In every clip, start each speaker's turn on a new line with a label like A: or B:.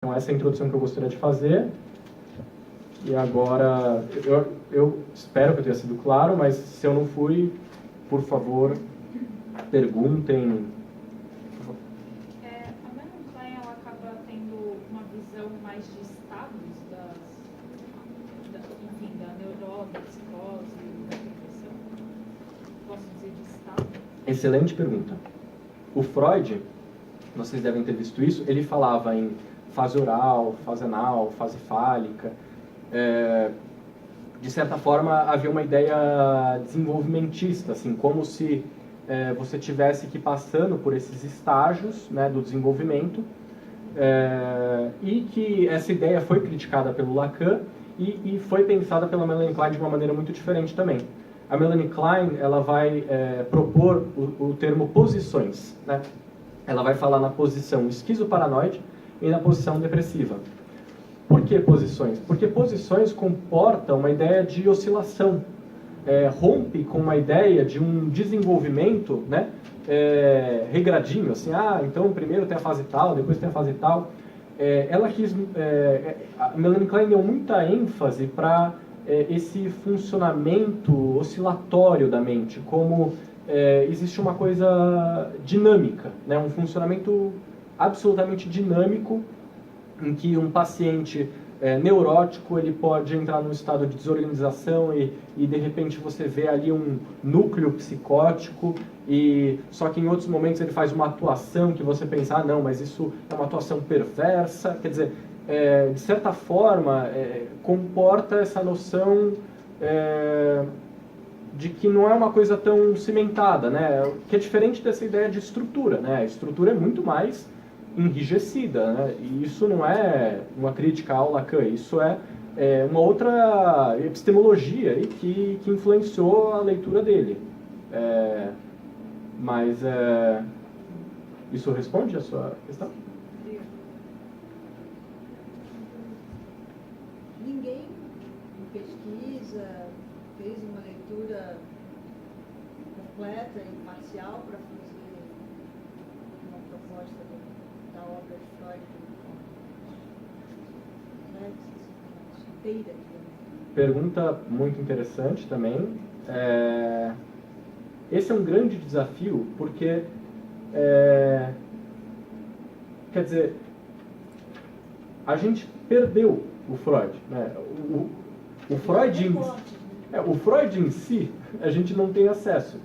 A: Então, essa é a introdução que eu gostaria de fazer. E agora, eu espero que eu tenha sido claro, mas se eu não fui, por favor, perguntem.
B: A Melanie Klein, ela acaba tendo uma visão mais de estados da neurose, da psicose, da depressão? Posso dizer de estado?
A: Excelente pergunta. O Freud, vocês devem ter visto isso, ele falava em fase oral, fase anal, fase fálica. De certa forma, havia uma ideia desenvolvimentista, assim, como se você tivesse que ir passando por esses estágios, né, do desenvolvimento, e que essa ideia foi criticada pelo Lacan e foi pensada pela Melanie Klein de uma maneira muito diferente também. A Melanie Klein, ela vai propor o termo posições, né? Ela vai falar na posição esquizoparanoide e na posição depressiva. Por que posições? Porque posições comportam uma ideia de oscilação, rompe com uma ideia de um desenvolvimento, né, regradinho, assim, então primeiro tem a fase tal, depois tem a fase tal. Ela quis, a Melanie Klein deu muita ênfase para esse funcionamento oscilatório da mente, como existe uma coisa dinâmica, né, um funcionamento absolutamente dinâmico, em que um paciente neurótico ele pode entrar num estado de desorganização e de repente você vê ali um núcleo psicótico, só que em outros momentos ele faz uma atuação que você pensa, não, mas isso é uma atuação perversa. Quer dizer, de certa forma, comporta essa noção de que não é uma coisa tão cimentada, né? Que é diferente dessa ideia de estrutura, né? A estrutura é muito mais enrijecida, né? E isso não é uma crítica ao Lacan, isso é uma outra epistemologia aí que influenciou a leitura dele. Mas isso responde a sua questão?
C: Ninguém em pesquisa fez uma leitura completa e parcial para fazer uma proposta da obra de Freud inteira.
A: Pergunta muito interessante também. Esse é um grande desafio, porque, quer dizer, a gente perdeu o Freud, né? O Freud em si, a gente não tem acesso.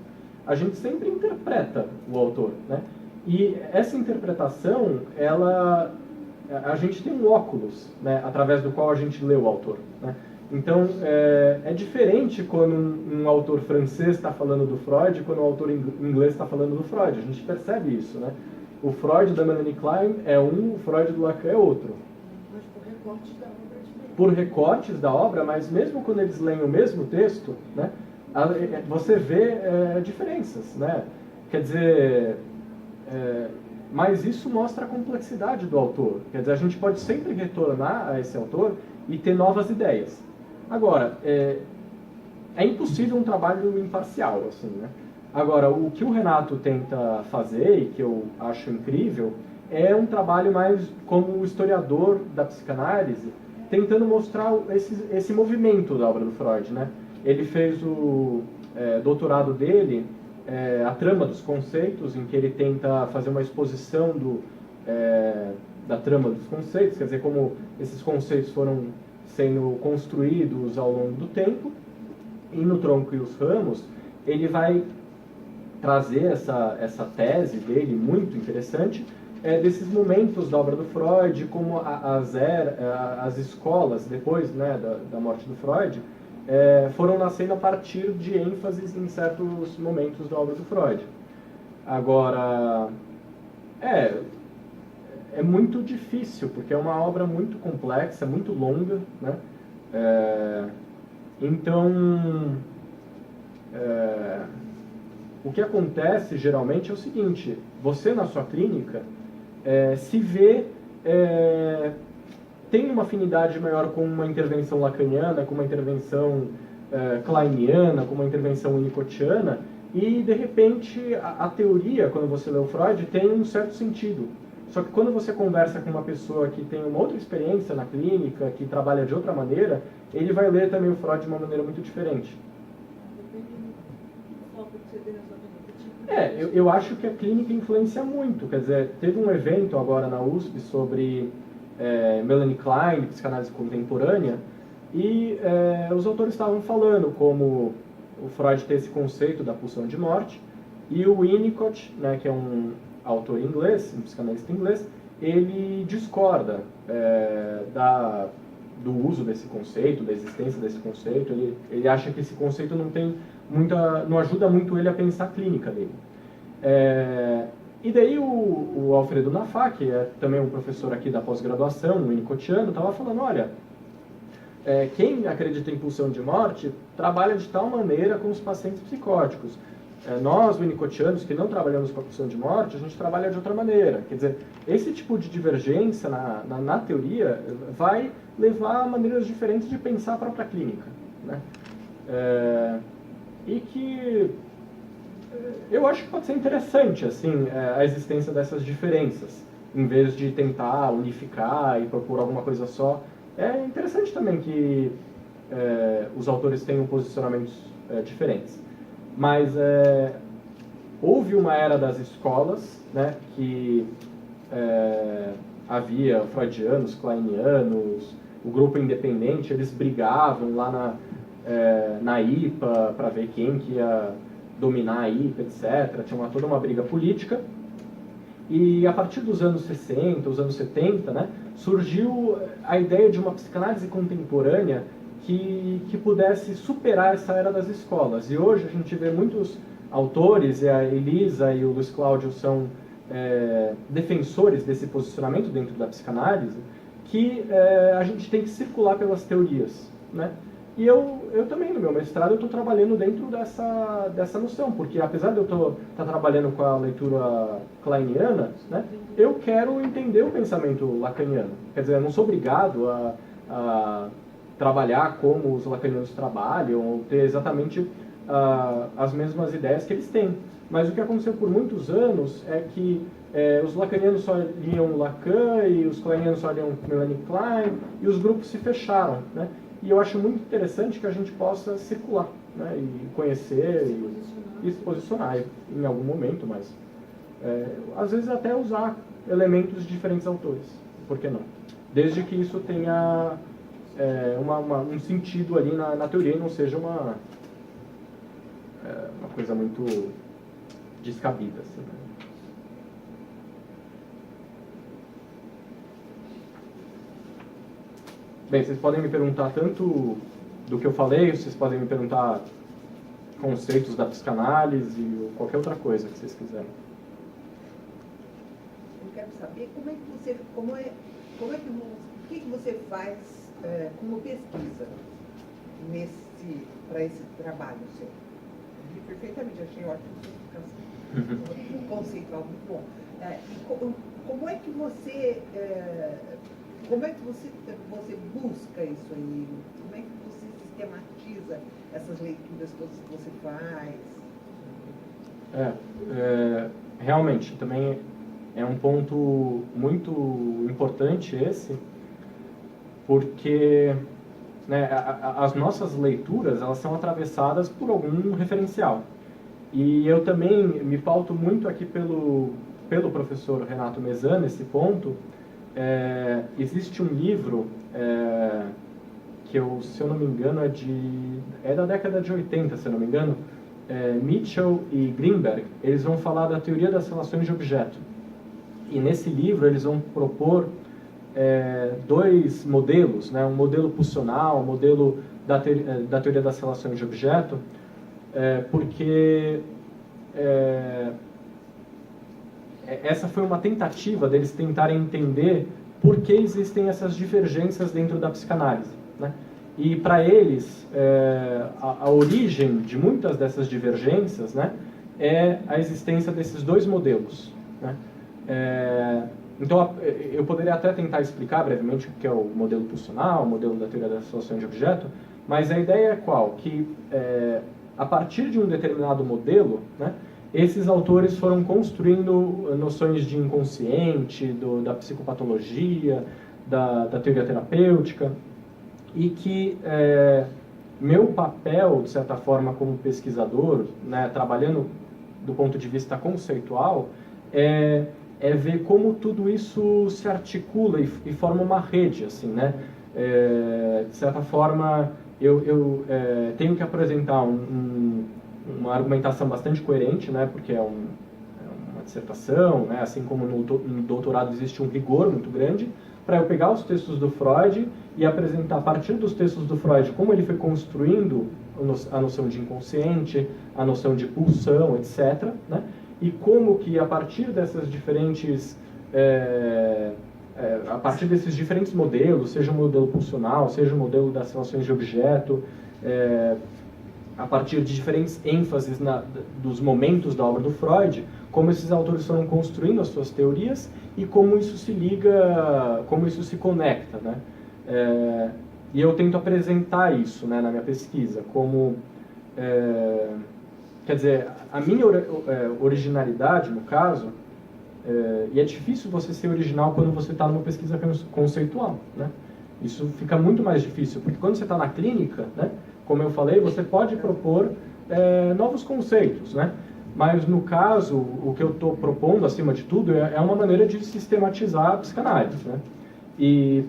A: A gente sempre interpreta o autor, né? E essa interpretação, a gente tem um óculos, né, através do qual a gente lê o autor, né? Então, é diferente quando um autor francês está falando do Freud e quando um autor inglês está falando do Freud. A gente percebe isso, né? O Freud da Melanie Klein é um, o Freud do Lacan é outro.
C: Mas por recortes da obra é diferente.
A: Por recortes da obra, mas mesmo quando eles leem o mesmo texto, né, você vê diferenças, né? Quer dizer, mas isso mostra a complexidade do autor. Quer dizer, a gente pode sempre retornar a esse autor e ter novas ideias. Agora, é impossível um trabalho imparcial, assim, né? Agora, o que o Renato tenta fazer, e que eu acho incrível, é um trabalho mais como historiador da psicanálise, tentando mostrar esse movimento da obra do Freud, né? Ele fez o doutorado dele, a trama dos conceitos, em que ele tenta fazer uma exposição da trama dos conceitos, quer dizer, como esses conceitos foram sendo construídos ao longo do tempo. E no Tronco e os Ramos, ele vai trazer essa tese dele, muito interessante, desses momentos da obra do Freud, como as escolas, depois, né, da morte do Freud, foram nascendo a partir de ênfases em certos momentos da obra do Freud. Agora, é muito difícil, porque é uma obra muito complexa, muito longa, né? Então, o que acontece geralmente é o seguinte: você na sua clínica se vê, tem uma afinidade maior com uma intervenção lacaniana, com uma intervenção kleiniana, com uma intervenção winnicottiana, e de repente a teoria, quando você lê o Freud, tem um certo sentido. Só que quando você conversa com uma pessoa que tem uma outra experiência na clínica, que trabalha de outra maneira, ele vai ler também o Freud de uma maneira muito diferente.
C: Depende do foco que você dê na sua clínica.
A: Eu acho que a clínica influencia muito. Quer dizer, teve um evento agora na USP sobre Melanie Klein, psicanálise contemporânea, e os autores estavam falando como o Freud tem esse conceito da pulsão de morte, e o Winnicott, né, que é um autor inglês, um psicanalista inglês, ele discorda do uso desse conceito, da existência desse conceito. Ele acha que esse conceito não ajuda muito ele a pensar a clínica dele. E daí o Alfredo Nafá, que é também um professor aqui da pós-graduação, um winnicottiano, estava falando, olha, quem acredita em pulsão de morte trabalha de tal maneira com os pacientes psicóticos. Nós, winnicottianos, que não trabalhamos com a pulsão de morte, a gente trabalha de outra maneira. Quer dizer, esse tipo de divergência na teoria vai levar a maneiras diferentes de pensar a própria clínica, né? E que eu acho que pode ser interessante assim, a existência dessas diferenças, em vez de tentar unificar e propor alguma coisa só. É interessante também que os autores tenham posicionamentos diferentes. Mas houve uma era das escolas, né, que havia freudianos, kleinianos, o grupo independente, eles brigavam lá na IPA para ver quem que ia dominar a IPA, etc. Tinha toda uma briga política. E a partir dos anos 60, os anos 70, né, surgiu a ideia de uma psicanálise contemporânea que pudesse superar essa era das escolas. E hoje a gente vê muitos autores, e a Elisa e o Luiz Cláudio são defensores desse posicionamento dentro da psicanálise, que a gente tem que circular pelas teorias, né? E eu também, no meu mestrado, eu estou trabalhando dentro dessa noção, porque apesar de eu estar trabalhando com a leitura kleiniana, né, eu quero entender o pensamento lacaniano. Quer dizer, eu não sou obrigado a trabalhar como os lacanianos trabalham, ou ter exatamente as mesmas ideias que eles têm. Mas o que aconteceu por muitos anos é que os lacanianos só liam Lacan, e os kleinianos só liam Melanie Klein, e os grupos se fecharam, né? E eu acho muito interessante que a gente possa circular, né, e conhecer e se posicionar em algum momento, mas às vezes até usar elementos de diferentes autores, por que não? Desde que isso tenha um sentido ali na teoria e não seja uma coisa muito descabida, assim, né? Bem, vocês podem me perguntar tanto do que eu falei, vocês podem me perguntar conceitos da psicanálise ou qualquer outra coisa que vocês quiserem.
D: Eu quero saber o que você faz como pesquisa para esse trabalho seu. Eu vi perfeitamente, achei ótimo a sua explicação. Conceitual muito bom. Como é que você busca isso aí? Como é que você sistematiza essas leituras todas que você faz?
A: Realmente, também é um ponto muito importante esse, porque, né, as nossas leituras, elas são atravessadas por algum referencial. E eu também me pauto muito aqui pelo professor Renato Mesan nesse ponto. Existe um livro que se eu não me engano, é da década de 80, se eu não me engano. Mitchell e Greenberg, eles vão falar da teoria das relações de objeto. E nesse livro eles vão propor dois modelos, né? Um modelo pulsional, um modelo da teoria das relações de objeto, porque essa foi uma tentativa deles tentarem entender por que existem essas divergências dentro da psicanálise, né? E para eles, a origem de muitas dessas divergências, né, é a existência desses dois modelos, né? Então, eu poderia até tentar explicar brevemente o que é o modelo pulsional, o modelo da teoria das relações de objeto, mas a ideia é qual? Que a partir de um determinado modelo, né, esses autores foram construindo noções de inconsciente, da psicopatologia, da teoria terapêutica, e que meu papel, de certa forma, como pesquisador, né, trabalhando do ponto de vista conceitual, é ver como tudo isso se articula e forma uma rede, assim, né? De certa forma, eu tenho que apresentar uma argumentação bastante coerente, né? Porque é uma dissertação, né? Assim como no doutorado existe um rigor muito grande, para eu pegar os textos do Freud e apresentar, a partir dos textos do Freud, como ele foi construindo a noção de inconsciente, a noção de pulsão, etc., né? E como que a partir dessas diferentes a partir desses diferentes modelos, seja o modelo pulsional, seja o modelo das relações de objeto, a partir de diferentes ênfases dos momentos da obra do Freud, como esses autores foram construindo as suas teorias e como isso se liga, como isso se conecta, né? E eu tento apresentar isso, né, na minha pesquisa, como quer dizer, a minha originalidade, no caso, e é difícil você ser original quando você está numa pesquisa conceitual, né? Isso fica muito mais difícil, porque quando você está na clínica, né, como eu falei, você pode propor novos conceitos, né? Mas, no caso, o que eu estou propondo, acima de tudo, é uma maneira de sistematizar a psicanálise, né? E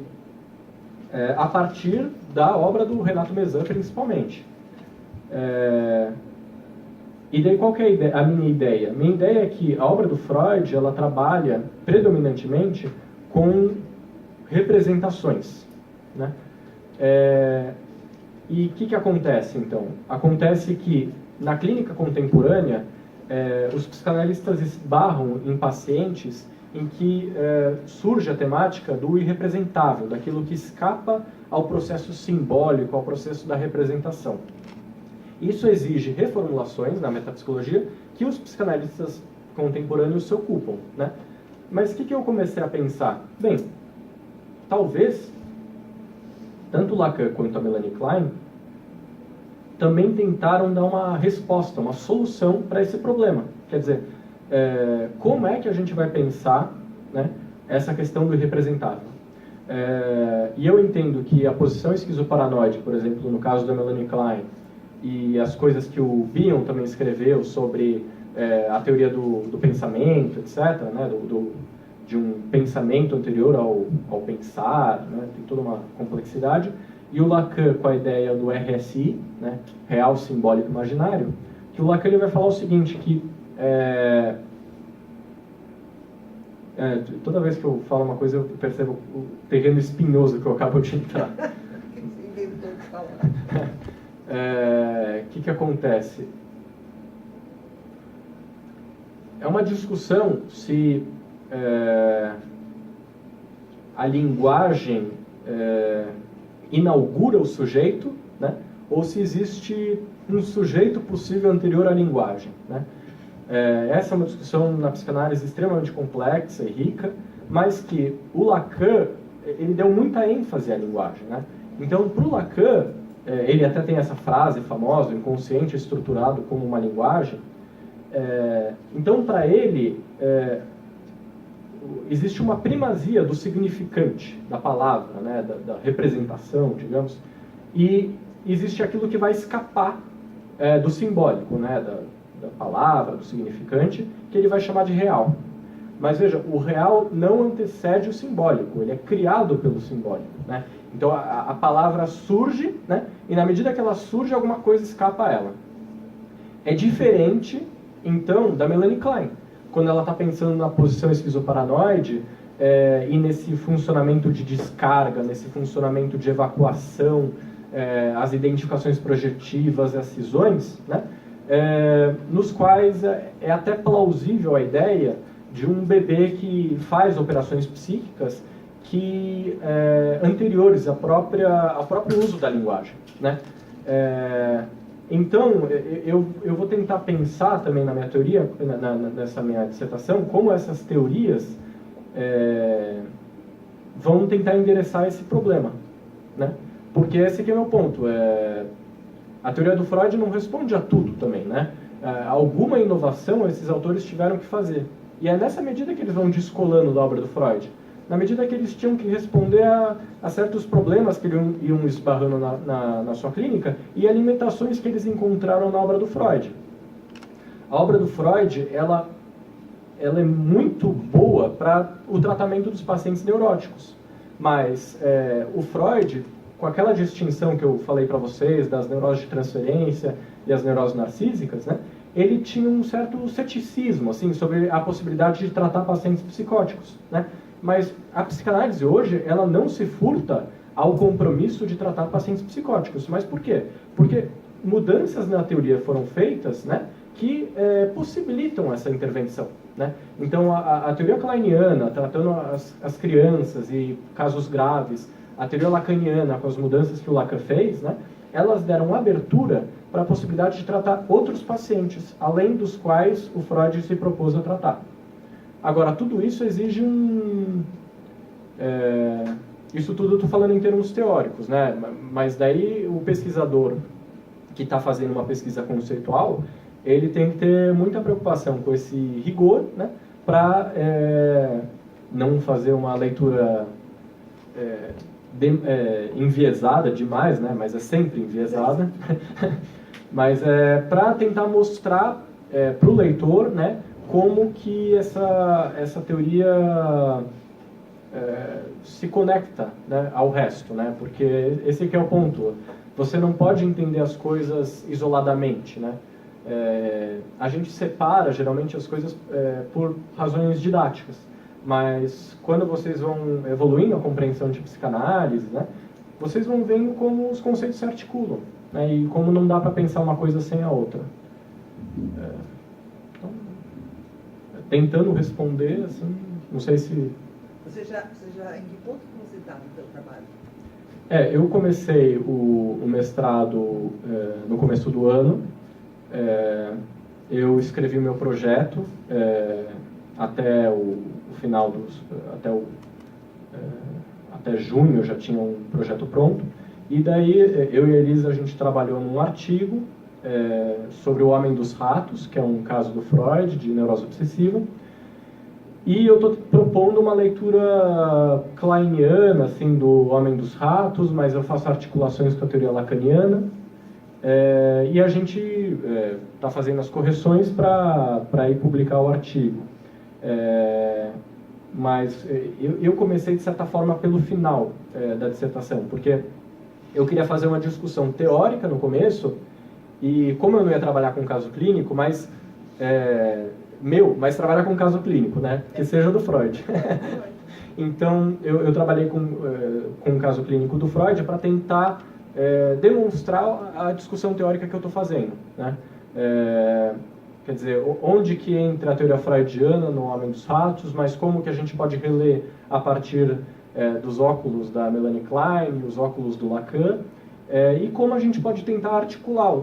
A: a partir da obra do Renato Mezan, principalmente. E daí, qual que é a minha ideia? Minha ideia é que a obra do Freud, ela trabalha predominantemente com representações, né? E o que acontece, então? Acontece que, na clínica contemporânea, os psicanalistas esbarram em pacientes em que surge a temática do irrepresentável, daquilo que escapa ao processo simbólico, ao processo da representação. Isso exige reformulações na metapsicologia que os psicanalistas contemporâneos se ocupam, né? Mas o que eu comecei a pensar? Bem, talvez tanto Lacan quanto a Melanie Klein também tentaram dar uma resposta, uma solução para esse problema. Quer dizer, como é que a gente vai pensar, né, essa questão do irrepresentável? E eu entendo que a posição esquizoparanoide, por exemplo, no caso da Melanie Klein, e as coisas que o Bion também escreveu sobre a teoria do pensamento, etc., né, de um pensamento anterior ao pensar, né, tem toda uma complexidade, e o Lacan com a ideia do RSI, né, real, simbólico, imaginário, que o Lacan ele vai falar o seguinte, que toda vez que eu falo uma coisa eu percebo o terreno espinhoso que eu acabo de entrar. O que acontece? É uma discussão se a linguagem inaugura o sujeito, né, ou se existe um sujeito possível anterior à linguagem, né? Essa é uma discussão na psicanálise extremamente complexa e rica, mas que o Lacan ele deu muita ênfase à linguagem, né? Então, para o Lacan, ele até tem essa frase famosa, o inconsciente estruturado como uma linguagem. Então, para ele, existe uma primazia do significante, da palavra, né, da representação, digamos, e existe aquilo que vai escapar do simbólico, né, da palavra, do significante, que ele vai chamar de real. Mas veja, o real não antecede o simbólico, ele é criado pelo simbólico, né? Então a palavra surge, né, e na medida que ela surge, alguma coisa escapa a ela. É diferente, então, da Melanie Klein, quando ela está pensando na posição esquizoparanoide e nesse funcionamento de descarga, nesse funcionamento de evacuação, as identificações projetivas e as cisões, né, nos quais é até plausível a ideia de um bebê que faz operações psíquicas que anteriores ao próprio uso da linguagem, né? Então, eu vou tentar pensar também na minha teoria, nessa minha dissertação, como essas teorias vão tentar endereçar esse problema, né? Porque esse aqui é o meu ponto. A teoria do Freud não responde a tudo também, né? alguma inovação esses autores tiveram que fazer. E é nessa medida que eles vão descolando da obra do Freud. Na medida que eles tinham que responder a certos problemas que iam esbarrando na sua clínica e a limitações que eles encontraram na obra do Freud. A obra do Freud, ela é muito boa para o tratamento dos pacientes neuróticos. Mas o Freud, com aquela distinção que eu falei para vocês, das neuroses de transferência e as neuroses narcísicas, né, ele tinha um certo ceticismo assim, sobre a possibilidade de tratar pacientes psicóticos. Né? Mas a psicanálise hoje, ela não se furta ao compromisso de tratar pacientes psicóticos. Mas por quê? Porque mudanças na teoria foram feitas, né, que possibilitam essa intervenção. Né? Então, a teoria kleiniana, tratando as crianças e casos graves, a teoria lacaniana, com as mudanças que o Lacan fez, né, elas deram abertura para a possibilidade de tratar outros pacientes, além dos quais o Freud se propôs a tratar. Agora, tudo isso exige isso tudo eu estou falando em termos teóricos, né? Mas daí o pesquisador que está fazendo uma pesquisa conceitual, ele tem que ter muita preocupação com esse rigor, né? Para não fazer uma leitura enviesada demais, né? Mas é sempre enviesada. Mas para tentar mostrar para o leitor, né, como que essa teoria se conecta, né, ao resto, né? Porque esse aqui é o ponto. Você não pode entender as coisas isoladamente, né? A gente separa geralmente as coisas por razões didáticas, mas quando vocês vão evoluindo a compreensão de psicanálise, né, vocês vão vendo como os conceitos se articulam, né, e como não dá para pensar uma coisa sem a outra. Então, tentando responder, assim, não sei se...
D: Você já em que ponto que você está no seu trabalho?
A: Eu comecei o mestrado no começo do ano. Eu escrevi meu projeto até o final até junho eu já tinha um projeto pronto, e daí eu e a Elisa, a gente trabalhou num artigo sobre o homem dos ratos, que é um caso do Freud, de neurose obsessiva, e eu estou propondo uma leitura kleiniana assim, do homem dos ratos, mas eu faço articulações com a teoria lacaniana. E a gente está fazendo as correções para ir publicar o artigo. Mas eu comecei, de certa forma, pelo final da dissertação, porque eu queria fazer uma discussão teórica no começo, e como eu não ia trabalhar com caso clínico, mas trabalhar com caso clínico, né? Que seja do Freud. Então, eu trabalhei com um caso clínico do Freud para tentar demonstrar a discussão teórica que eu estou fazendo, né? Quer dizer, onde que entra a teoria freudiana no Homem dos Ratos, mas como que a gente pode reler a partir dos óculos da Melanie Klein, os óculos do Lacan, e como a gente pode tentar articular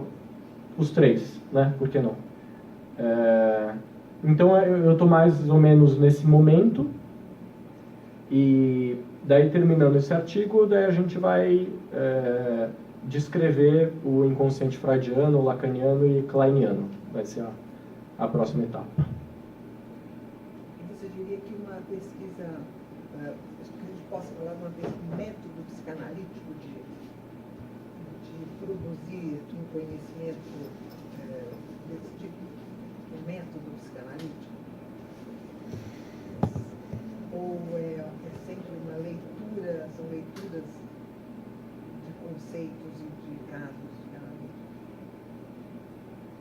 A: os três, né? Por que não? Então, eu estou mais ou menos nesse momento, e daí, terminando esse artigo, daí a gente vai descrever o inconsciente freudiano, lacaniano e kleiniano. Vai ser a próxima etapa.
D: Você diria que uma pesquisa, que a gente possa falar de um método psicanalítico de produzir um conhecimento desse tipo, um método psicanalítico? Ou é sempre uma leitura, são leituras de conceitos e de casos psicanalíticos?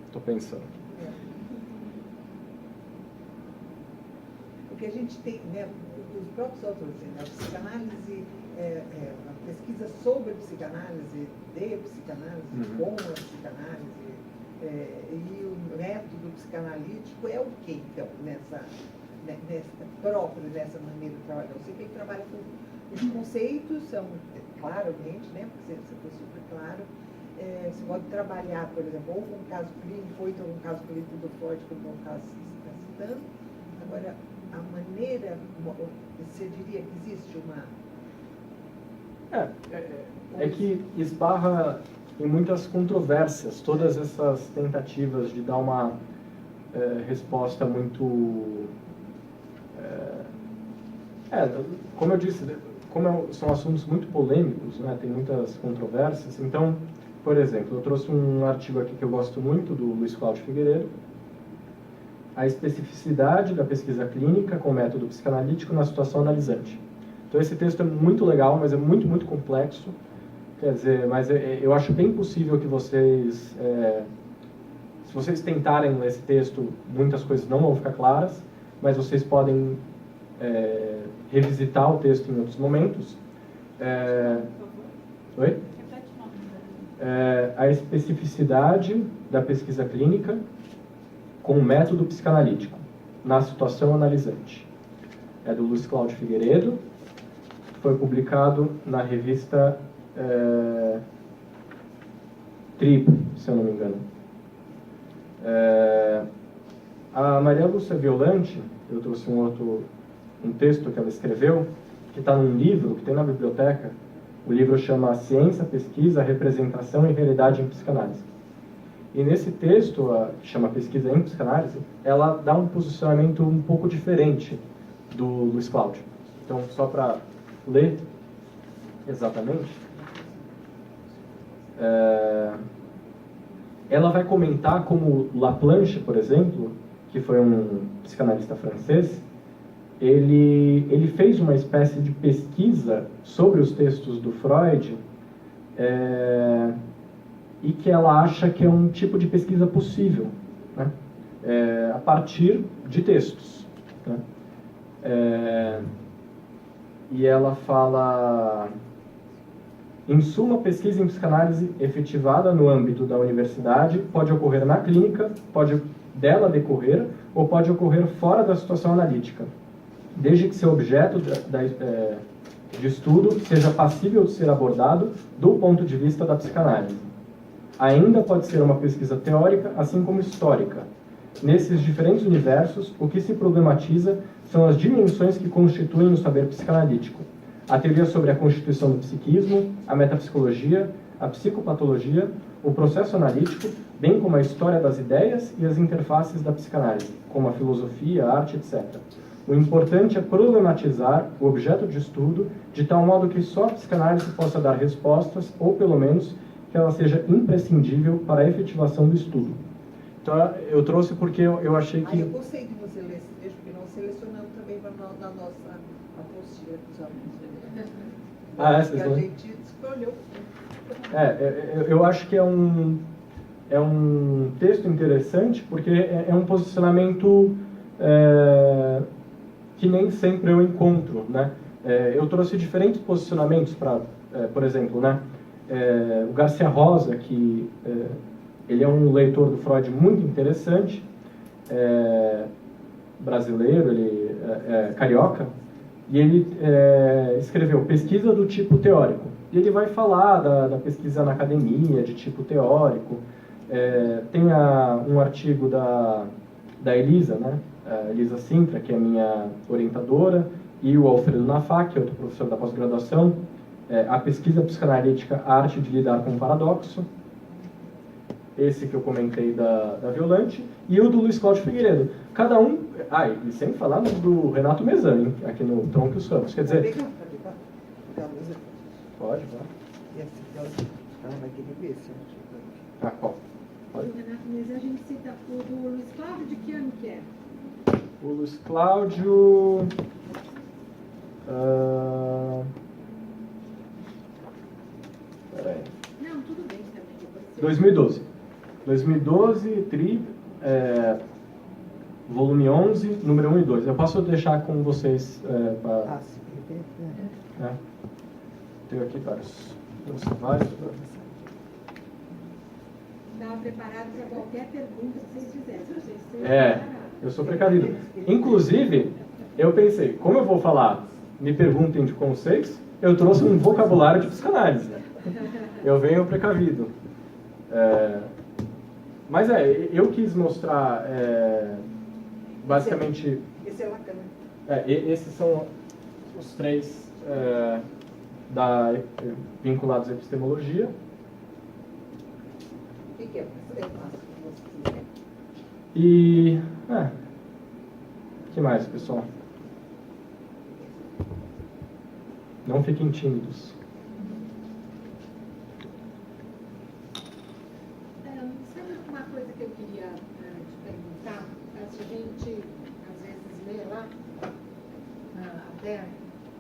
A: Estou pensando.
D: Porque a gente tem, né, os próprios autores, a psicanálise, a pesquisa sobre a psicanálise, de psicanálise, com a psicanálise, e o método psicanalítico é o que, então, nessa maneira de trabalhar? Você tem que trabalhar com os conceitos, são claramente, né, porque você foi super claro. Você pode trabalhar, por exemplo, ou com um caso clínico, ou então um caso clínico do Freud, como é o caso que você está citando. Agora, a maneira, você diria que existe uma...
A: É que esbarra em muitas controvérsias, todas essas tentativas de dar uma resposta muito... como eu disse, são assuntos muito polêmicos, né, tem muitas controvérsias, então, por exemplo, eu trouxe um artigo aqui que eu gosto muito, do Luiz Cláudio Figueiredo, a especificidade da pesquisa clínica com método psicanalítico na situação analisante. Então esse texto é muito legal, mas é muito, muito complexo. Quer dizer, mas eu acho bem possível que vocês, se vocês tentarem ler esse texto, muitas coisas não vão ficar claras, mas vocês podem revisitar o texto em outros momentos. Oi? A especificidade da pesquisa clínica com o método psicanalítico na situação analisante. É do Luiz Cláudio Figueiredo, foi publicado na revista Trip, se eu não me engano. A Maria Lúcia Violante, eu trouxe um texto que ela escreveu, que está num livro que tem na biblioteca. O livro chama Ciência, Pesquisa, Representação e Realidade em Psicanálise. E nesse texto, que chama Pesquisa em Psicanálise, ela dá um posicionamento um pouco diferente do Luiz Cláudio. Então, só para ler exatamente, ela vai comentar como Laplanche, por exemplo, que foi um psicanalista francês, ele fez uma espécie de pesquisa sobre os textos do Freud, e que ela acha que é um tipo de pesquisa possível, né? A partir de textos, né? E ela fala: em suma, pesquisa em psicanálise efetivada no âmbito da universidade pode ocorrer na clínica, pode dela decorrer ou pode ocorrer fora da situação analítica, desde que seu objeto de estudo seja passível de ser abordado do ponto de vista da psicanálise. Ainda pode ser uma pesquisa teórica, assim como histórica. Nesses diferentes universos, o que se problematiza são as dimensões que constituem o saber psicanalítico. A teoria sobre a constituição do psiquismo, a metapsicologia, a psicopatologia, o processo analítico, bem como a história das ideias e as interfaces da psicanálise, como a filosofia, a arte, etc. O importante é problematizar o objeto de estudo de tal modo que só a psicanálise possa dar respostas, ou pelo menos que ela seja imprescindível para a efetivação do estudo. Então, eu trouxe porque eu achei que...
D: eu gostei de você ler esse texto, porque nós selecionamos também na nossa apostila dos alunos.
A: Vocês
D: que a gente escolheu.
A: Eu acho que é um texto interessante, porque é um posicionamento que nem sempre eu encontro, né? Eu trouxe diferentes posicionamentos para, por exemplo, né? O Garcia Rosa, que ele é um leitor do Freud muito interessante, brasileiro, ele é carioca, e ele escreveu Pesquisa do Tipo Teórico. E ele vai falar da pesquisa na academia, de tipo teórico. Tem um artigo da Elisa, né? Elisa Sintra, que é minha orientadora, e o Alfredo Nafá, que é outro professor da pós-graduação, A Pesquisa Psicanalítica, a Arte de Lidar com o Paradoxo. Esse que eu comentei da Violante, e o do Luiz Cláudio Figueiredo. Cada um... e sem falar do Renato Mezzani, aqui no Tronco e os Ramos. Quer dizer... Pode.
D: E essa ela vai querer ver se
A: qual? Pode.
C: O Renato Mezzani, a gente cita o do Luiz Cláudio, de que ano que é?
A: O Luiz Cláudio... Peraí.
C: Não, tudo bem também.
A: 2012. 2012, TRI, volume 11, número 1 e 2. Eu posso deixar com vocês para... Tenho aqui vários.
C: Estava preparado para qualquer pergunta que vocês fizessem.
A: Eu sou precavido. Inclusive, eu pensei, como eu vou falar, me perguntem de conceitos, eu trouxe um vocabulário de psicanálise. Eu venho precavido. Mas eu quis mostrar, basicamente...
D: Esse é bacana.
A: Esses são os três vinculados à epistemologia.
D: que é? Eu faço o que você quiser.
A: E... o que mais, pessoal? Não fiquem tímidos.
E: Sabe uma coisa que eu queria te perguntar? A gente, às vezes, lê lá, até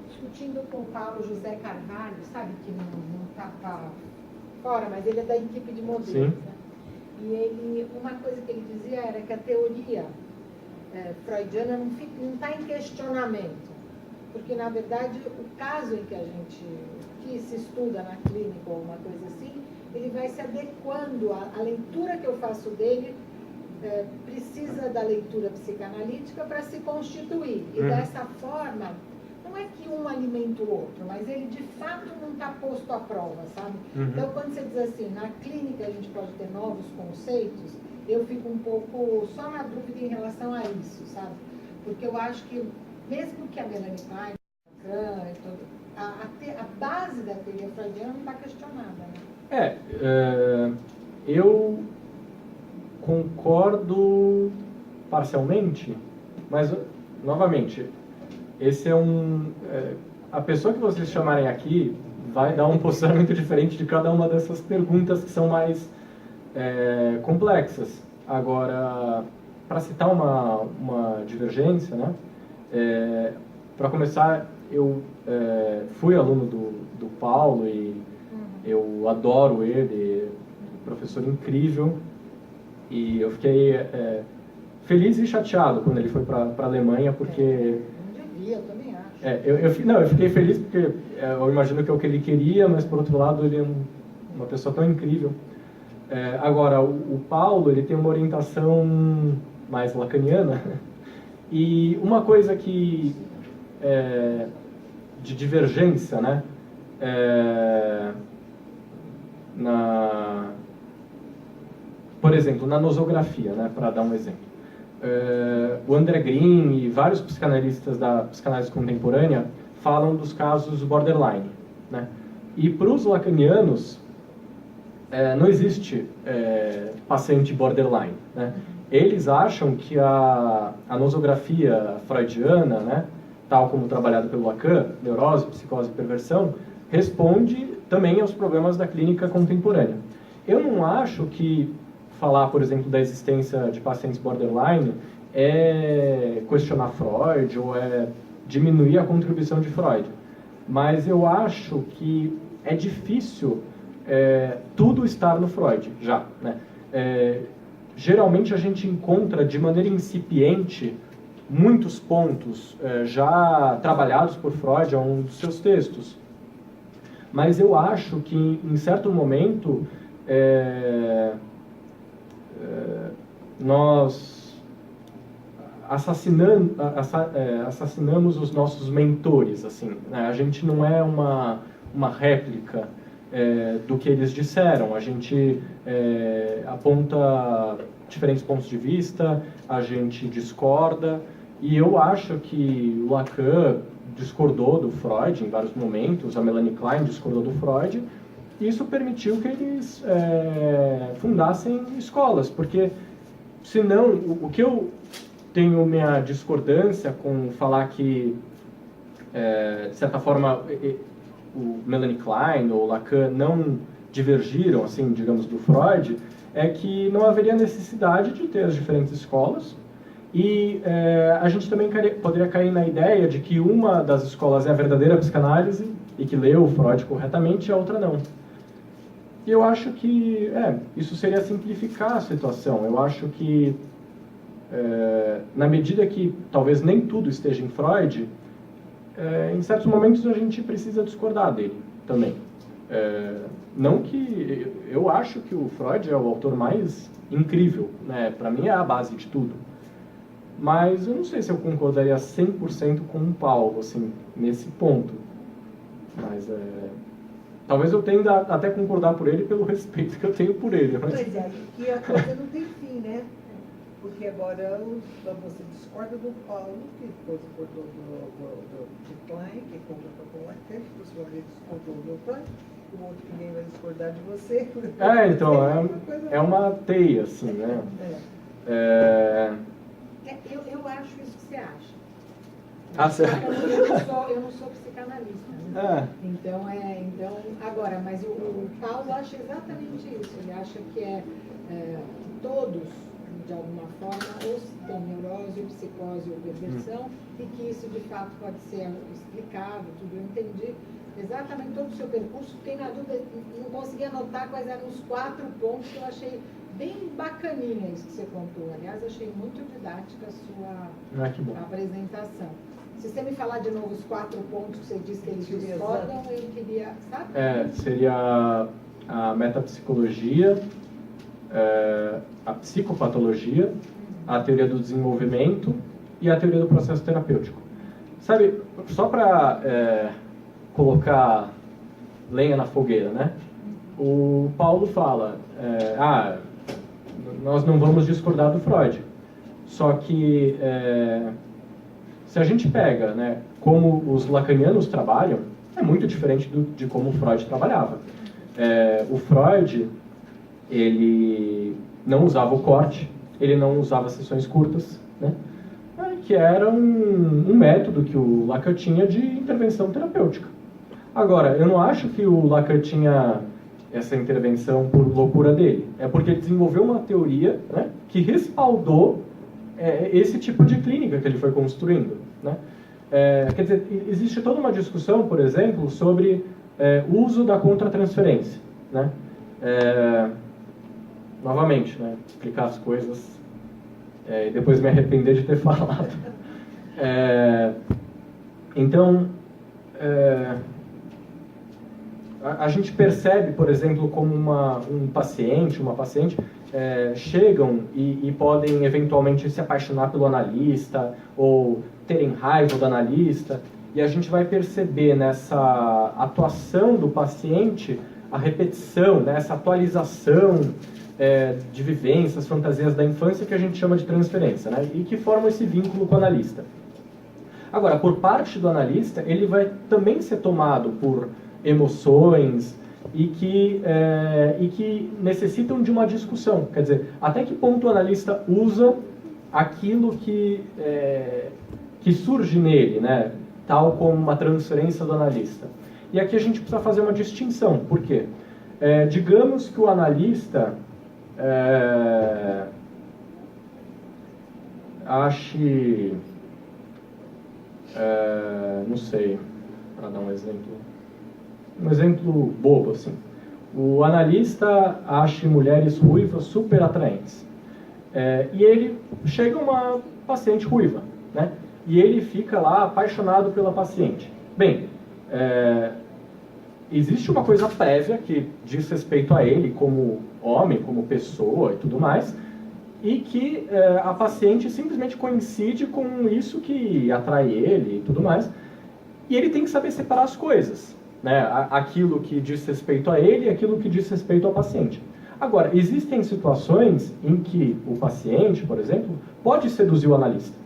E: discutindo com o Paulo José Carvalho, sabe, que não está fora, mas ele é da equipe de modelos,
A: Sim.
E: né? E ele, uma coisa que ele dizia era que a teoria freudiana não está em questionamento, porque, na verdade, o caso em que se estuda na clínica ou uma coisa assim, ele vai se adequando à leitura que eu faço dele, precisa da leitura psicanalítica para se constituir. E dessa forma, não é que um alimenta o outro, mas ele de fato não está posto à prova, sabe? Então, quando você diz assim, na clínica a gente pode ter novos conceitos, eu fico um pouco só na dúvida em relação a isso, sabe? Porque eu acho que, mesmo que a Melanie Klein, a base da teoria freudiana não está questionada, né?
A: Eu concordo parcialmente, mas, novamente, esse é a pessoa que vocês chamarem aqui vai dar um posicionamento diferente de cada uma dessas perguntas que são mais complexas. Agora, para citar uma divergência, né? Para começar, eu fui aluno do Paulo e eu adoro ele, professor incrível, e eu fiquei feliz e chateado quando ele foi para a Alemanha, porque...
E: Eu também acho.
A: Eu fiquei feliz porque eu imagino que é o que ele queria, mas por outro lado ele é uma pessoa tão incrível. Agora, o Paulo, ele tem uma orientação mais lacaniana, e uma coisa que de divergência, né, por exemplo, na nosografia, né, para dar um exemplo. O André Green e vários psicanalistas da psicanálise contemporânea falam dos casos borderline, né? E para os lacanianos não existe paciente borderline, né? Eles acham que a nosografia freudiana, né, tal como trabalhada pelo Lacan, neurose, psicose e perversão, responde também aos problemas da clínica contemporânea. Eu não acho que falar, por exemplo, da existência de pacientes borderline é questionar Freud ou é diminuir a contribuição de Freud. Mas eu acho que é difícil tudo estar no Freud já, né? Geralmente a gente encontra de maneira incipiente muitos pontos já trabalhados por Freud a um dos seus textos. Mas eu acho que em certo momento nós assassinamos os nossos mentores, assim, né? A gente não é uma réplica do que eles disseram. A gente aponta diferentes pontos de vista, a gente discorda, e eu acho que o Lacan discordou do Freud em vários momentos, a Melanie Klein discordou do Freud, e isso permitiu que eles fundassem escolas, porque senão, o que eu tenho minha discordância com falar que, de certa forma, o Melanie Klein ou Lacan não divergiram, assim, digamos, do Freud, é que não haveria necessidade de ter as diferentes escolas, e a gente também poderia cair na ideia de que uma das escolas é a verdadeira psicanálise e que leu o Freud corretamente e a outra não. E eu acho que isso seria simplificar a situação. Eu acho que, na medida que talvez nem tudo esteja em Freud, em certos momentos a gente precisa discordar dele também. Não que... Eu acho que o Freud é o autor mais incrível, né? Para mim é a base de tudo. Mas eu não sei se eu concordaria 100% com o Paulo, assim, nesse ponto. Mas talvez eu tenda até concordar por ele pelo respeito que eu tenho por ele. Mas...
D: Pois é, que a coisa não tem fim, né? Porque agora você discorda do Paulo, que discordou de Klein, que concordou com o Lacan, que o senhor discordou do Klein, o outro que nem vai discordar de você.
A: Então, é uma teia, assim, né?
E: Eu acho isso que você acha. Eu não sou psicanalista, né? Então, agora, mas o Paulo acha exatamente isso. Ele acha que todos, de alguma forma, ou tem neurose, ou psicose, ou perversão, e que isso, de fato, pode ser explicado, tudo. Eu entendi exatamente todo o seu percurso. Fiquei na dúvida, não consegui anotar quais eram os 4 pontos que eu achei bem bacaninha isso que você contou. Aliás, achei muito didática a sua apresentação. Se você me falar de novo os 4 pontos que você disse que eles discordam, eu queria, sabe?
A: Seria a metapsicologia, a psicopatologia, a teoria do desenvolvimento e a teoria do processo terapêutico. Sabe, só para colocar lenha na fogueira, né? O Paulo fala, nós não vamos discordar do Freud. Só que se a gente pega, né, como os lacanianos trabalham, é muito diferente de como o Freud trabalhava. O Freud, ele não usava o corte, ele não usava sessões curtas, né, que era um método que o Lacan tinha de intervenção terapêutica. Agora, eu não acho que o Lacan tinha essa intervenção por loucura dele. É porque ele desenvolveu uma teoria, né, que respaldou esse tipo de clínica que ele foi construindo, né? Quer dizer, existe toda uma discussão, por exemplo, sobre o uso da contratransferência, né? Novamente, né, explicar as coisas e depois me arrepender de ter falado. Então, a gente percebe, por exemplo, como um paciente, uma paciente chegam e podem eventualmente se apaixonar pelo analista ou terem raiva do analista, e a gente vai perceber nessa atuação do paciente a repetição, né, essa atualização de vivências, fantasias da infância que a gente chama de transferência, né, e que formam esse vínculo com o analista. Agora, por parte do analista, ele vai também ser tomado por emoções e que necessitam de uma discussão. Quer dizer, até que ponto o analista usa aquilo que surge nele, né? Tal como uma transferência do analista. E aqui a gente precisa fazer uma distinção. Por quê? Digamos que o analista ache... não sei, para dar um exemplo bobo, assim. O analista acha mulheres ruivas super atraentes. E ele chega uma paciente ruiva, né? E ele fica lá apaixonado pela paciente. Bem, existe uma coisa prévia que diz respeito a ele como homem, como pessoa e tudo mais, e que a paciente simplesmente coincide com isso que atrai ele e tudo mais, e ele tem que saber separar as coisas, né? Aquilo que diz respeito a ele e aquilo que diz respeito ao paciente. Agora, existem situações em que o paciente, por exemplo, pode seduzir o analista.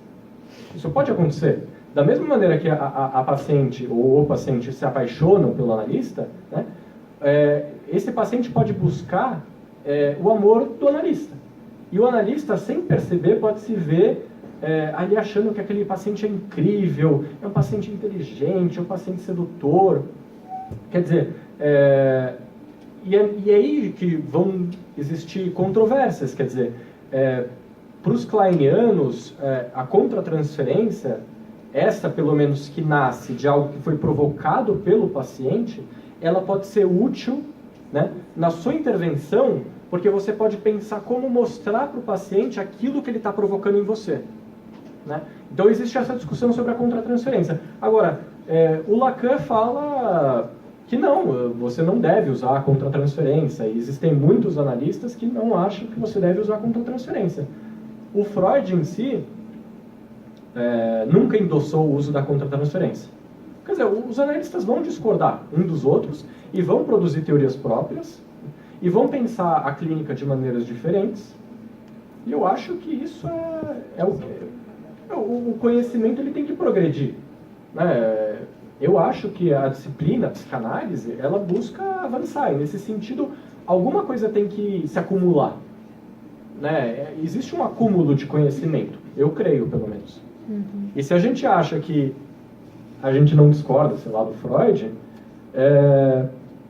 A: Isso pode acontecer. Da mesma maneira que a paciente ou o paciente se apaixonam pelo analista, né? Esse paciente pode buscar o amor do analista. E o analista, sem perceber, pode se ver ali achando que aquele paciente é incrível, é um paciente inteligente, é um paciente sedutor. Quer dizer, e é aí que vão existir controvérsias. Quer dizer, para os kleinianos, a contratransferência, essa pelo menos que nasce de algo que foi provocado pelo paciente, ela pode ser útil, né, na sua intervenção, porque você pode pensar como mostrar para o paciente aquilo que ele está provocando em você, né? Então existe essa discussão sobre a contratransferência. Agora, o Lacan fala que não, você não deve usar a contratransferência. E existem muitos analistas que não acham que você deve usar a contratransferência. O Freud em si nunca endossou o uso da contratransferência. Quer dizer, os analistas vão discordar um dos outros e vão produzir teorias próprias e vão pensar a clínica de maneiras diferentes. E eu acho que isso o conhecimento ele tem que progredir, né? Eu acho que a disciplina, a psicanálise, ela busca avançar. E nesse sentido, alguma coisa tem que se acumular, né? Existe um acúmulo de conhecimento, eu creio, pelo menos. E se a gente acha que a gente não discorda, sei lá, do Freud,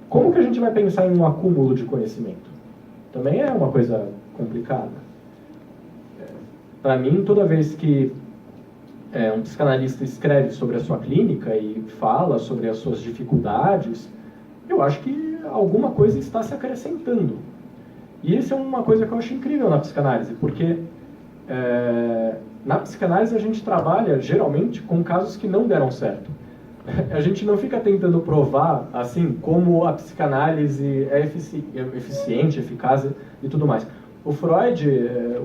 A: como que a gente vai pensar em um acúmulo de conhecimento? Também é uma coisa complicada. Para mim, toda vez que um psicanalista escreve sobre a sua clínica e fala sobre as suas dificuldades, eu acho que alguma coisa está se acrescentando. E isso é uma coisa que eu acho incrível na psicanálise, porque na psicanálise a gente trabalha, geralmente, com casos que não deram certo. A gente não fica tentando provar, assim, como a psicanálise é eficiente, eficaz e tudo mais. O Freud,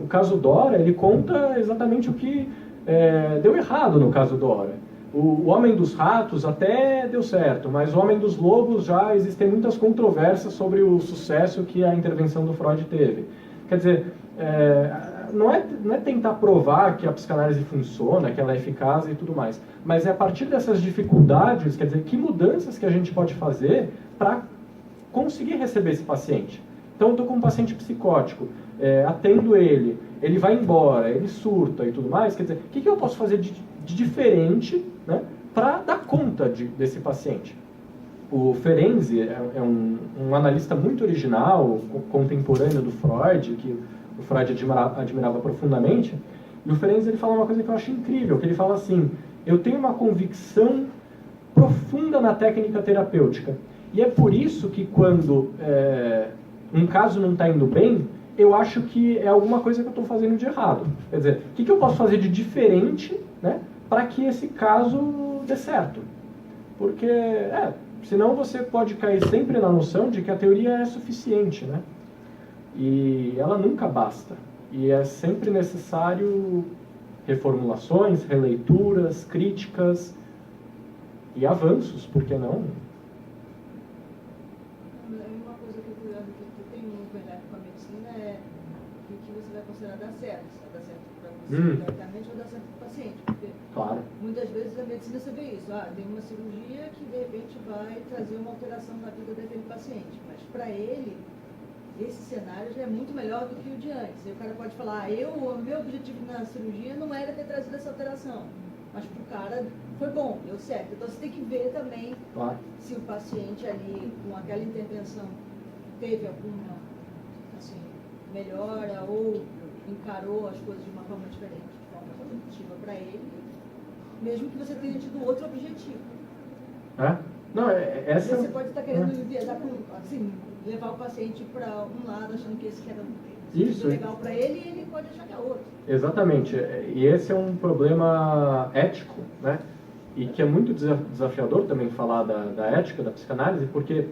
A: o caso Dora, ele conta exatamente o que deu errado no caso Dora. O Homem dos Ratos até deu certo, mas o Homem dos Lobos já existem muitas controvérsias sobre o sucesso que a intervenção do Freud teve. Quer dizer, não é tentar provar que a psicanálise funciona, que ela é eficaz e tudo mais, mas é a partir dessas dificuldades, quer dizer, que mudanças que a gente pode fazer para conseguir receber esse paciente. Então, eu estou com um paciente psicótico, atendo ele vai embora, ele surta e tudo mais, quer dizer, o que eu posso fazer de diferente, né, para dar conta desse paciente? O Ferenczi é um analista muito original, contemporâneo do Freud, que o Freud admirava profundamente, e o Ferenczi ele fala uma coisa que eu acho incrível, que ele fala assim: eu tenho uma convicção profunda na técnica terapêutica, e é por isso que quando um caso não está indo bem, eu acho que é alguma coisa que eu estou fazendo de errado. Quer dizer, o que eu posso fazer de diferente, né, para que esse caso dê certo? Porque, senão você pode cair sempre na noção de que a teoria é suficiente, né? E ela nunca basta. E é sempre necessário reformulações, releituras, críticas e avanços, por que não?
C: Uma coisa que eu tenho muito cuidado com a medicina é o que você vai considerar dar certo. Se vai dar certo para você diretamente ou dar certo para o paciente. Porque
A: Claro.
C: muitas vezes a medicina você vê isso. Tem uma cirurgia que de repente vai trazer uma alteração na vida daquele paciente. Mas para ele, esse cenário já é muito melhor do que o de antes. E o cara pode falar, o meu objetivo na cirurgia não era ter trazido essa alteração. Mas para o cara foi bom, deu certo. Então você tem que ver também se o paciente ali, com aquela intervenção, teve alguma melhora ou encarou as coisas de uma forma diferente, de forma positiva para ele, mesmo que você tenha tido outro objetivo.
A: Não, essa...
C: Você pode estar querendo viajar levar o paciente para um lado, achando que esse era
A: Isso.
C: legal para ele, e ele pode achar que é outro.
A: Exatamente. E esse é um problema ético, né? E que é muito desafiador também falar da ética, da psicanálise, porque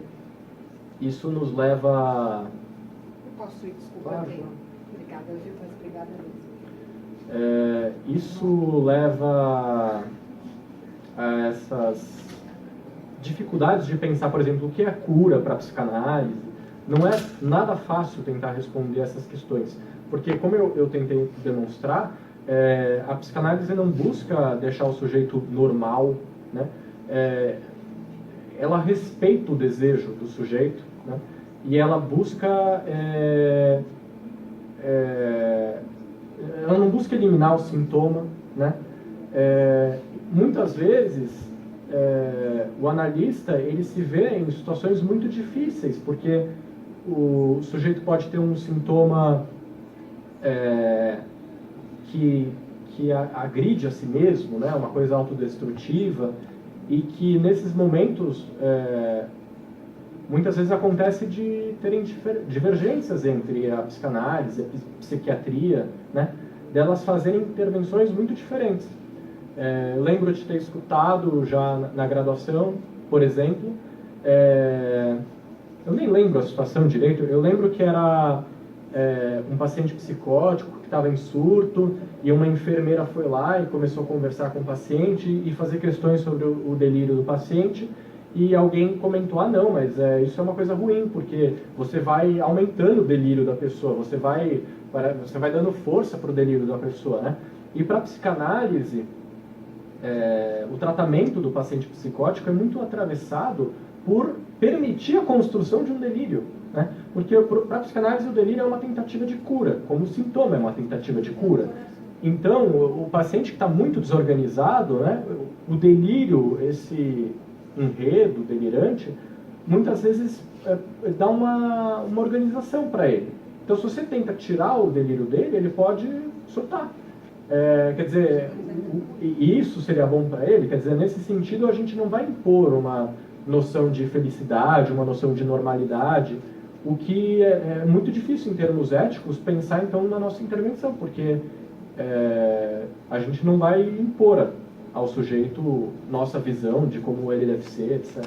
A: isso nos leva...
E: Eu posso ir, desculpa.
A: Claro.
E: Obrigada, viu? Mas obrigada mesmo.
A: Isso leva a essas dificuldades de pensar, por exemplo, o que é cura para a psicanálise. Não é nada fácil tentar responder essas questões, porque, como eu tentei demonstrar, a psicanálise não busca deixar o sujeito normal, né? Ela respeita o desejo do sujeito, né? E ela busca... ela não busca eliminar o sintoma, né? Muitas vezes o analista ele se vê em situações muito difíceis, porque o sujeito pode ter um sintoma que agride a si mesmo, né? Uma coisa autodestrutiva, e que nesses momentos muitas vezes acontece de terem divergências entre a psicanálise e a psiquiatria, né? Delas fazerem intervenções muito diferentes. Eu lembro de ter escutado já na graduação, por exemplo, eu nem lembro a situação direito, eu lembro que era um paciente psicótico que estava em surto, e uma enfermeira foi lá e começou a conversar com o paciente e fazer questões sobre o delírio do paciente, e alguém comentou, não, mas isso é uma coisa ruim, porque você vai aumentando o delírio da pessoa, você vai dando força para o delírio da pessoa, né? E para a psicanálise, o tratamento do paciente psicótico é muito atravessado por permitir a construção de um delírio, né? Porque para a psicanálise o delírio é uma tentativa de cura, como o sintoma é uma tentativa de cura. Então, o paciente que está muito desorganizado, né, o delírio, esse enredo delirante, muitas vezes dá uma organização para ele. Então, se você tenta tirar o delírio dele, ele pode surtar. Quer dizer, e isso seria bom para ele? Quer dizer, nesse sentido, a gente não vai impor uma noção de felicidade, uma noção de normalidade, o que é muito difícil em termos éticos pensar, então, na nossa intervenção, porque a gente não vai impor ao sujeito nossa visão de como ele deve ser, etc.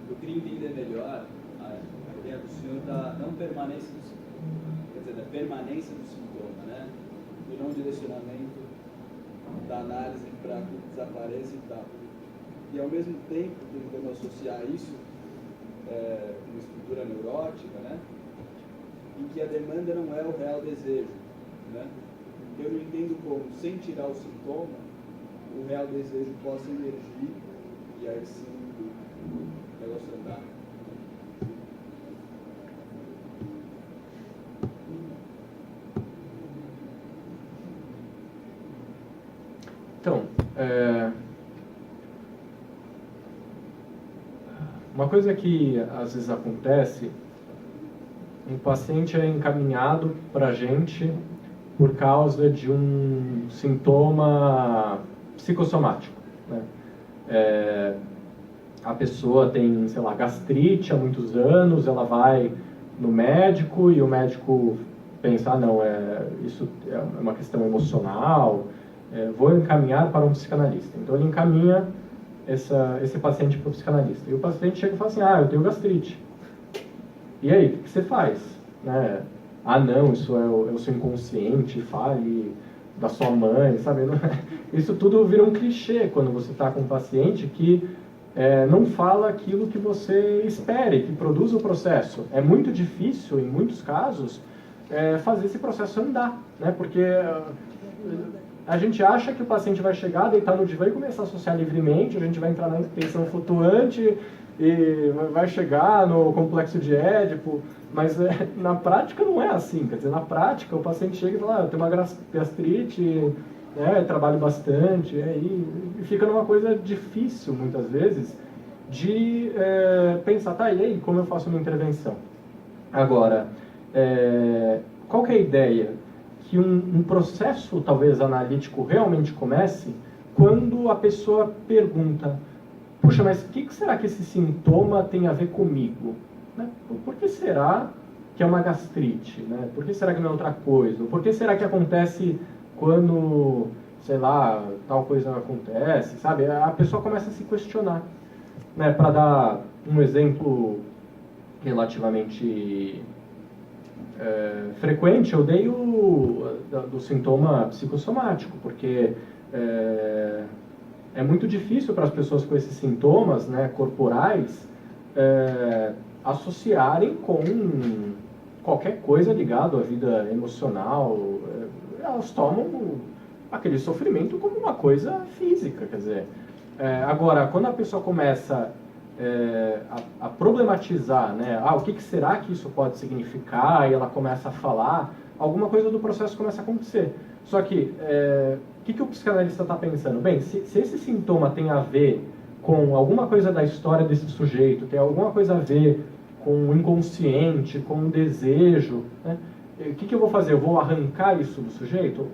F: Eu queria entender melhor a ideia do senhor da não permanência do sintoma, quer dizer, da permanência do sintoma, né? E não direcionamento da análise para que desapareça e tal. E ao mesmo tempo, tentando associar isso com uma estrutura neurótica, né? Em que a demanda não é o real desejo, né? Eu não entendo como, sem tirar o sintoma, o real desejo possa emergir e aí sim o negócio andar.
A: Então, uma coisa que às vezes acontece, um paciente é encaminhado para a gente por causa de um sintoma psicossomático, né? A pessoa tem, sei lá, gastrite há muitos anos, ela vai no médico e o médico pensa, não, isso é uma questão emocional, vou encaminhar para um psicanalista. Então ele encaminha esse paciente para o psicanalista. E o paciente chega e fala assim, eu tenho gastrite. E aí, o que você faz? Né? Não, isso é o seu inconsciente, fale da sua mãe, sabe? Isso tudo vira um clichê quando você está com um paciente que não fala aquilo que você espere, que produz o processo. É muito difícil, em muitos casos, fazer esse processo andar, né? Porque a gente acha que o paciente vai chegar, deitar no divã e começar a associar livremente, a gente vai entrar na intenção flutuante e vai chegar no complexo de Édipo, mas na prática não é assim. Quer dizer, na prática o paciente chega e fala, eu tenho uma gastrite, trabalho bastante, e fica numa coisa difícil, muitas vezes, de pensar, e aí, como eu faço uma intervenção? Agora, qual que é a ideia? Que um processo, talvez, analítico realmente comece quando a pessoa pergunta, puxa, mas o que será que esse sintoma tem a ver comigo? Né? Por que será que é uma gastrite? Né? Por que será que não é outra coisa? Por que será que acontece quando, sei lá, tal coisa acontece? Sabe? A pessoa começa a se questionar. Né? Para dar um exemplo relativamente frequente, eu dei do sintoma psicossomático, porque é muito difícil para as pessoas com esses sintomas, né, corporais associarem com qualquer coisa ligada à vida emocional. Elas tomam aquele sofrimento como uma coisa física, quer dizer. Agora, quando a pessoa começa a problematizar, né, o que será que isso pode significar, e ela começa a falar, alguma coisa do processo começa a acontecer. Só que, o que o psicanalista está pensando? Bem, se esse sintoma tem a ver com alguma coisa da história desse sujeito, tem alguma coisa a ver com o inconsciente, com o desejo, né, o que eu vou fazer? Eu vou arrancar isso do sujeito?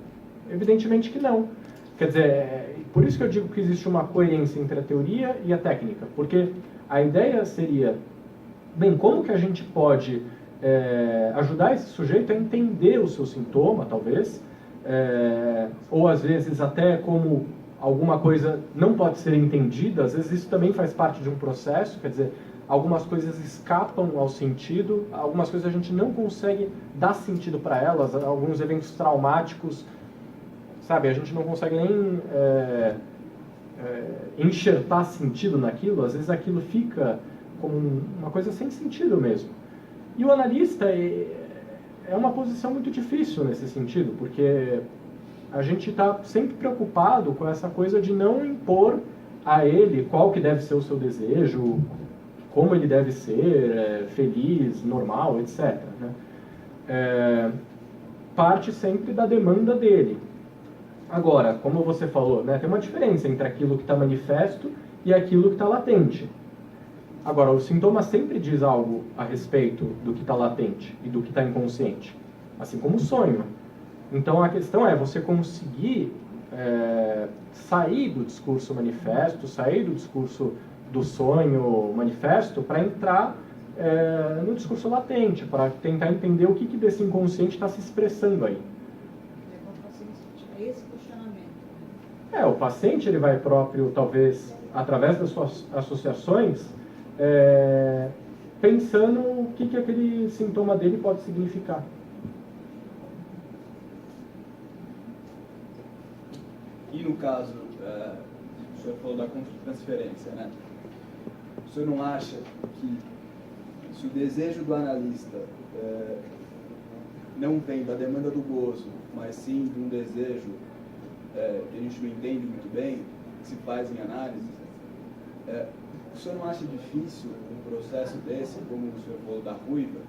A: Evidentemente que não. Quer dizer, por isso que eu digo que existe uma coerência entre a teoria e a técnica, porque a ideia seria, bem, como que a gente pode ajudar esse sujeito a entender o seu sintoma, talvez, ou às vezes até como alguma coisa não pode ser entendida, às vezes isso também faz parte de um processo, quer dizer, algumas coisas escapam ao sentido, algumas coisas a gente não consegue dar sentido para elas, alguns eventos traumáticos, sabe, a gente não consegue nem enxertar sentido naquilo, às vezes aquilo fica como uma coisa sem sentido mesmo. E o analista é uma posição muito difícil nesse sentido, porque a gente está sempre preocupado com essa coisa de não impor a ele qual que deve ser o seu desejo, como ele deve ser, feliz, normal, etc. Né? Parte sempre da demanda dele. Agora, como você falou, né, tem uma diferença entre aquilo que está manifesto e aquilo que está latente. Agora, o sintoma sempre diz algo a respeito do que está latente e do que está inconsciente, assim como o sonho. Então, a questão é você conseguir sair do discurso manifesto, sair do discurso do sonho manifesto para entrar no discurso latente, para tentar entender o que desse inconsciente está se expressando aí.
C: Esse questionamento.
A: O paciente ele vai próprio, talvez, através das suas associações, pensando o que aquele sintoma dele pode significar.
F: E no caso, o senhor falou da contratransferência, né? O senhor não acha que se o desejo do analista não vem da demanda do gozo, mas sim de um desejo que a gente não entende muito bem, que se faz em análise, o senhor não acha difícil um processo desse, como o senhor falou da ruiva?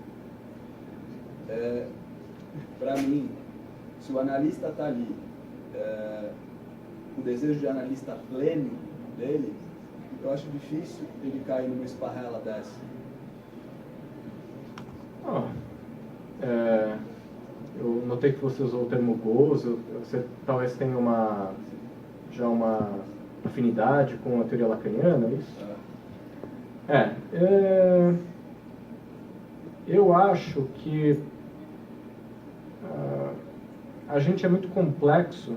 F: Para mim, se o analista está ali, o desejo de analista pleno dele, eu acho difícil ele cair numa esparrela dessa.
A: Eu notei que você usou o termo gozo. Você talvez tenha já uma afinidade com a teoria lacaniana, é isso? Eu acho que a gente é muito complexo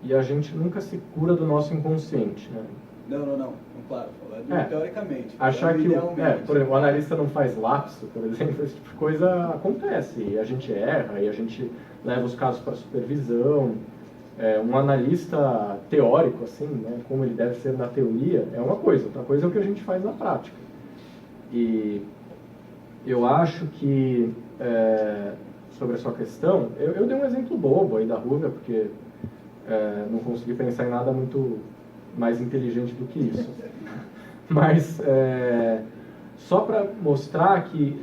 A: e a gente nunca se cura do nosso inconsciente, né?
F: Não, claro, falando teoricamente.
A: Achar que, por exemplo, o analista não faz lapso, por exemplo, esse tipo de coisa acontece, e a gente erra, e a gente leva os casos para supervisão. Um analista teórico, assim, né, como ele deve ser na teoria, é uma coisa, outra coisa é o que a gente faz na prática. E eu acho que, sobre a sua questão, eu dei um exemplo bobo aí da Rúvia, porque não consegui pensar em nada muito mais inteligente do que isso. Mas, só para mostrar que,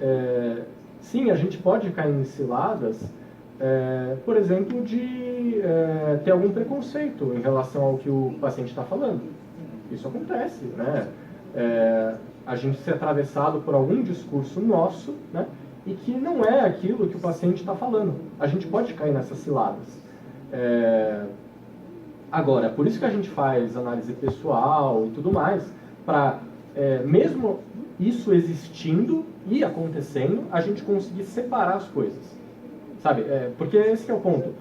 A: sim, a gente pode cair em ciladas, por exemplo, de ter algum preconceito em relação ao que o paciente está falando. Isso acontece, né? A gente ser atravessado por algum discurso nosso, né? E que não é aquilo que o paciente está falando. A gente pode cair nessas ciladas. Agora, por isso que a gente faz análise pessoal e tudo mais, para, mesmo isso existindo e acontecendo, a gente conseguir separar as coisas. Sabe? Porque esse que é o ponto.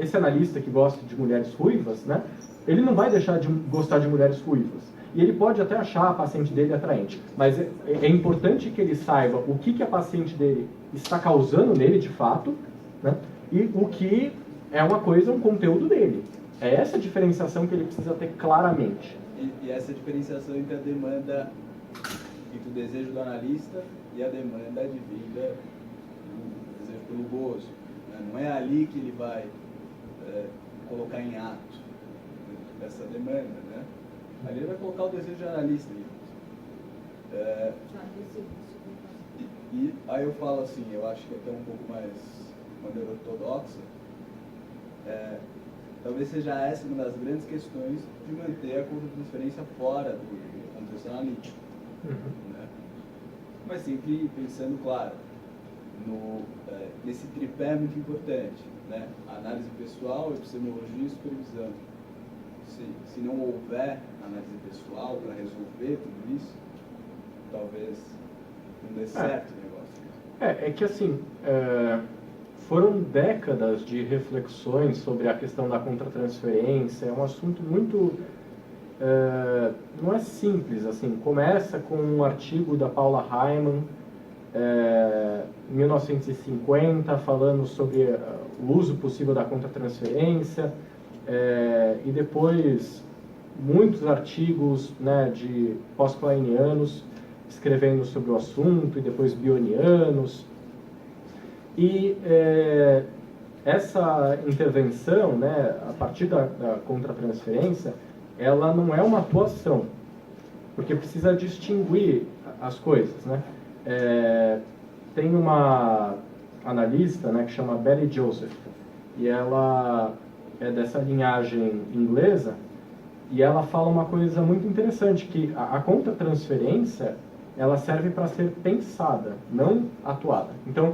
A: Esse analista que gosta de mulheres ruivas, né, ele não vai deixar de gostar de mulheres ruivas. E ele pode até achar a paciente dele atraente. Mas é importante que ele saiba o que a paciente dele está causando nele, de fato, né, e o que é uma coisa, um conteúdo dele. É essa diferenciação que ele precisa ter claramente.
F: E essa diferenciação entre a demanda, entre o desejo do analista e a demanda advinda do desejo pelo gozo. Né? Não é ali que ele vai colocar em ato essa demanda, né? Ali ele vai colocar o desejo de analista. E aí eu falo assim, eu acho que até um pouco mais maneira ortodoxa, talvez seja essa uma das grandes questões de manter a contratransferência fora do contexto analítico. Né? Mas sempre pensando, claro, nesse tripé muito importante, né? Análise pessoal, epistemologia e supervisão. Se não houver análise pessoal para resolver tudo isso, talvez não dê certo o negócio.
A: É que assim, foram décadas de reflexões sobre a questão da contratransferência. É um assunto muito... não é simples, assim. Começa com um artigo da Paula Hyman, em 1950, falando sobre o uso possível da contratransferência, e depois muitos artigos, né, de pós-kleinianos escrevendo sobre o assunto, e depois bionianos. E essa intervenção, né, a partir da contratransferência, ela não é uma atuação, porque precisa distinguir as coisas, né? Tem uma analista, né, que chama Betty Joseph, e ela é dessa linhagem inglesa, e ela fala uma coisa muito interessante, que a contratransferência, ela serve para ser pensada, não atuada. Então,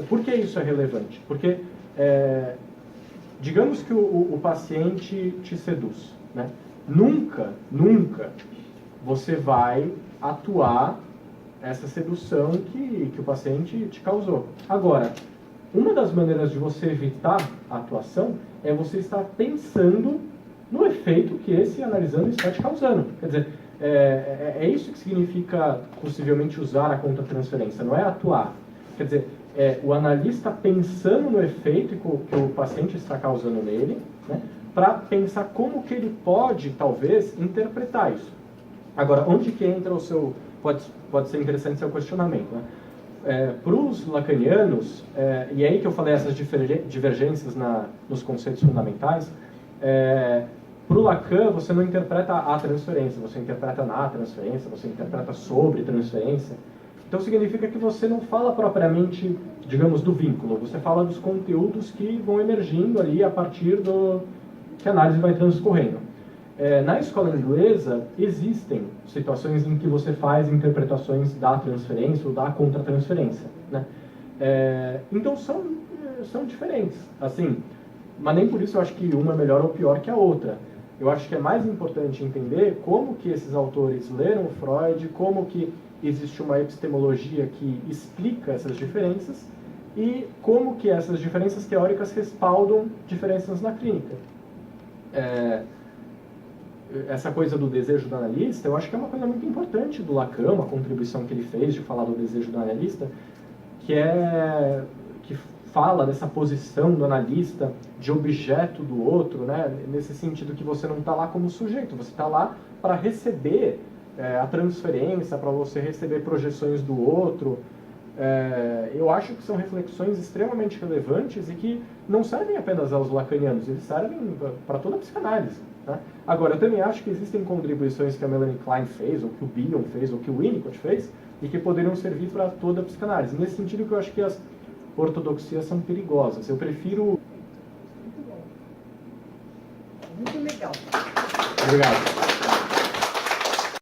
A: por que isso é relevante? Porque, digamos que o paciente te seduz, né? Nunca você vai atuar essa sedução que o paciente te causou. Agora, uma das maneiras de você evitar a atuação é você estar pensando no efeito que esse analisando está te causando. Quer dizer, é isso que significa possivelmente usar a contratransferência, não é atuar. Quer dizer, o analista pensando no efeito que o paciente está causando nele, né, para pensar como que ele pode, talvez, interpretar isso. Agora, onde que entra o seu... Pode ser interessante seu questionamento, né? Para os lacanianos, e é aí que eu falei essas divergências nos conceitos fundamentais, para o Lacan, você não interpreta a transferência, você interpreta na transferência, você interpreta sobre transferência. Então, significa que você não fala propriamente, digamos, do vínculo, você fala dos conteúdos que vão emergindo ali a partir do que a análise vai transcorrendo. Na escola inglesa, existem situações em que você faz interpretações da transferência ou da contratransferência, né? Então, são diferentes, assim, mas nem por isso eu acho que uma é melhor ou pior que a outra. Eu acho que é mais importante entender como que esses autores leram Freud, como que existe uma epistemologia que explica essas diferenças e como que essas diferenças teóricas respaldam diferenças na clínica. Essa coisa do desejo do analista, eu acho que é uma coisa muito importante do Lacan, uma contribuição que ele fez de falar do desejo do analista, que fala dessa posição do analista de objeto do outro, né? Nesse sentido que você não está lá como sujeito, você está lá para receber a transferência, para você receber projeções do outro. Eu acho que são reflexões extremamente relevantes e que não servem apenas aos lacanianos, eles servem para toda a psicanálise, né? Agora, eu também acho que existem contribuições que a Melanie Klein fez, ou que o Bion fez, ou que o Winnicott fez, e que poderiam servir para toda a psicanálise. Nesse sentido que eu acho que as ortodoxias são perigosas. Eu prefiro...
D: Muito bom. Muito legal.
A: Obrigado.